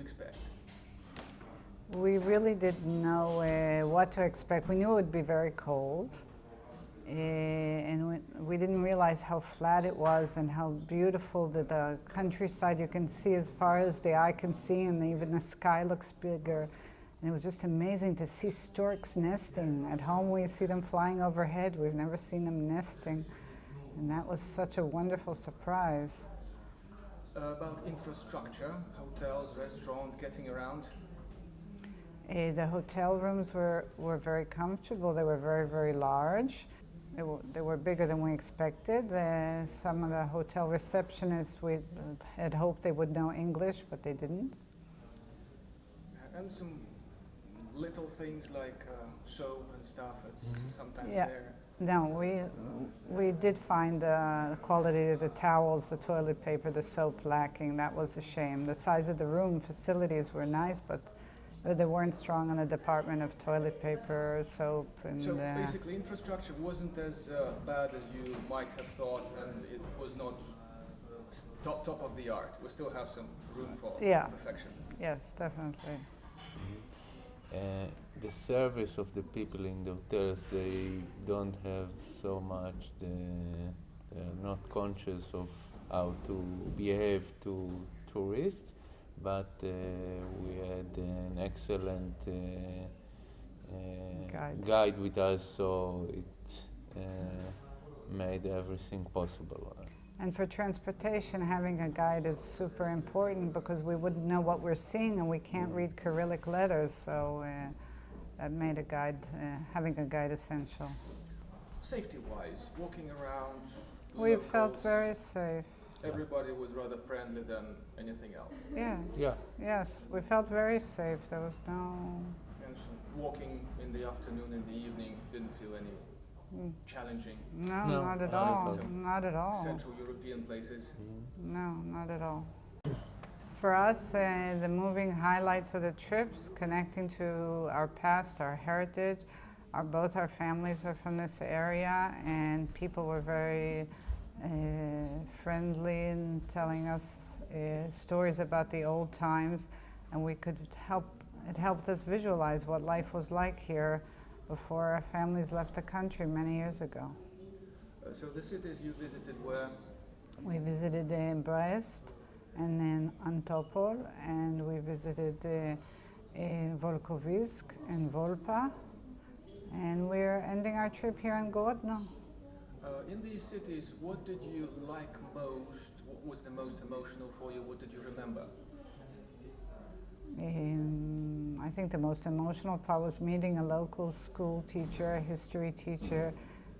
expect? We really didn't know what to expect. We knew it would be very cold, and we didn't realize how flat it was and how beautiful the countryside you can see as far as the eye can see, and even the sky looks bigger. And it was just amazing to see storks nesting. At home we see them flying overhead. We've never seen them nesting. And that was such a wonderful surprise. About infrastructure, hotels, restaurants, getting around? The hotel rooms were very comfortable. They were very, very large. They were bigger than we expected. Some of the hotel receptionists, we had hoped they would know English, but they didn't. And some little things like soap and stuff, it's sometimes Yeah. there. No, we did find the quality of the towels, the toilet paper, the soap lacking. That was a shame. The size of the room facilities were nice, but they weren't strong on the department of toilet paper, soap, and... So basically infrastructure wasn't as bad as you might have thought, and it was not top of the art. We still have some room for perfection. Yes, definitely. The service of the people in the hotels, they don't have so much, they're not conscious of how to behave to tourists, but we had an excellent guide with us, so it made everything possible. And for transportation, having a guide is super important because we wouldn't know what we're seeing and we can't read Cyrillic letters, so that made having a guide essential. Safety-wise, walking around, we locals, felt very safe. Everybody was rather friendly than anything else. Yes, we felt very safe. There was no... And so walking in the afternoon and the evening didn't feel any challenging? No, not at all. Not at all. Central European places? No, not at all. For us, the moving highlights of the trips, connecting to our past, our heritage, both our families are from this area, and people were very friendly in telling us stories about the old times, and it helped us visualize what life was like here before our families left the country many years ago. So the cities you visited were? We visited Brest and then Antopol, and we visited Volkowysk and Volpa, and we're ending our trip here in Grodno. In these cities, what did you like most? What was the most emotional for you? What did you remember? I think the most emotional part was meeting a local school teacher, a history teacher,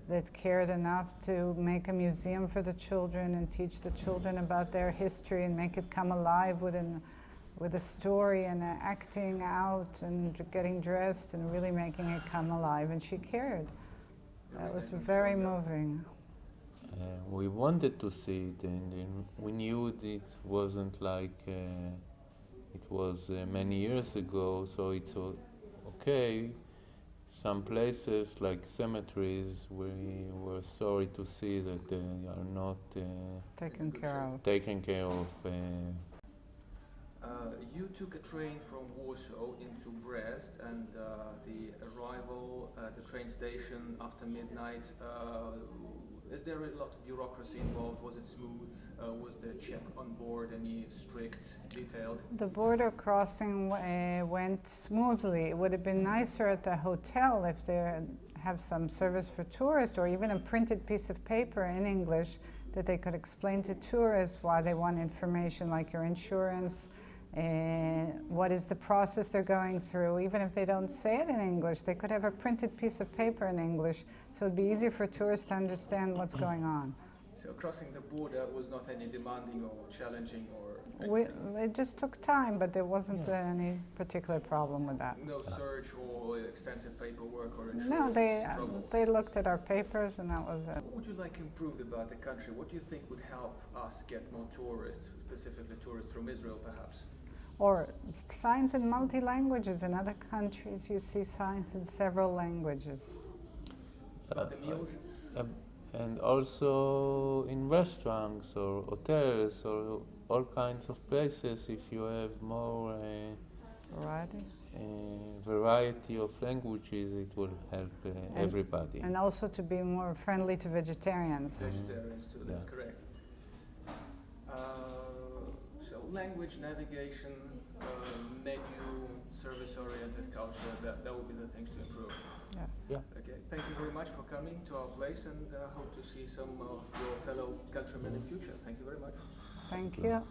that cared enough to make a museum for the children and teach the children about their history and make it come alive with a story and acting out and getting dressed and really making it come alive. And she cared. That was very moving. We wanted to see it, and we knew it wasn't like it was many years ago, so it's okay. Some places like cemeteries, we were sorry to see that they are not taken care of. You took a train from Warsaw into Brest, and the arrival at the train station after midnight. Is there a lot of bureaucracy involved? Was it smooth? Was the check on board any strict, detailed? The border crossing went smoothly. It would have been nicer at the hotel if they have some service for tourists, or even a printed piece of paper in English that they could explain to tourists why they want information like your insurance, what is the process they're going through. Even if they don't say it in English, they could have a printed piece of paper in English, so it'd be easier for tourists to understand what's going on. So crossing the border was not any demanding or challenging or anything? It just took time, but there wasn't any particular problem with that. No search or extensive paperwork or insurance? No, they looked at our papers and that was it. What would you like improved about the country? What do you think would help us get more tourists, specifically tourists from Israel perhaps? Or signs in multi-languages. In other countries you see signs in several languages. About the meals? and also in restaurants or hotels or all kinds of places, if you have more Variety. variety of languages, it will help everybody. And also to be more friendly to vegetarians. Vegetarians too, that's Yeah. correct. So language, navigation, menu, service-oriented culture, that would be the things to improve. Yeah. Yeah. Okay, thank you very much for coming to our place, and hope to see some of your fellow countrymen in future. Thank you very much. Thank you.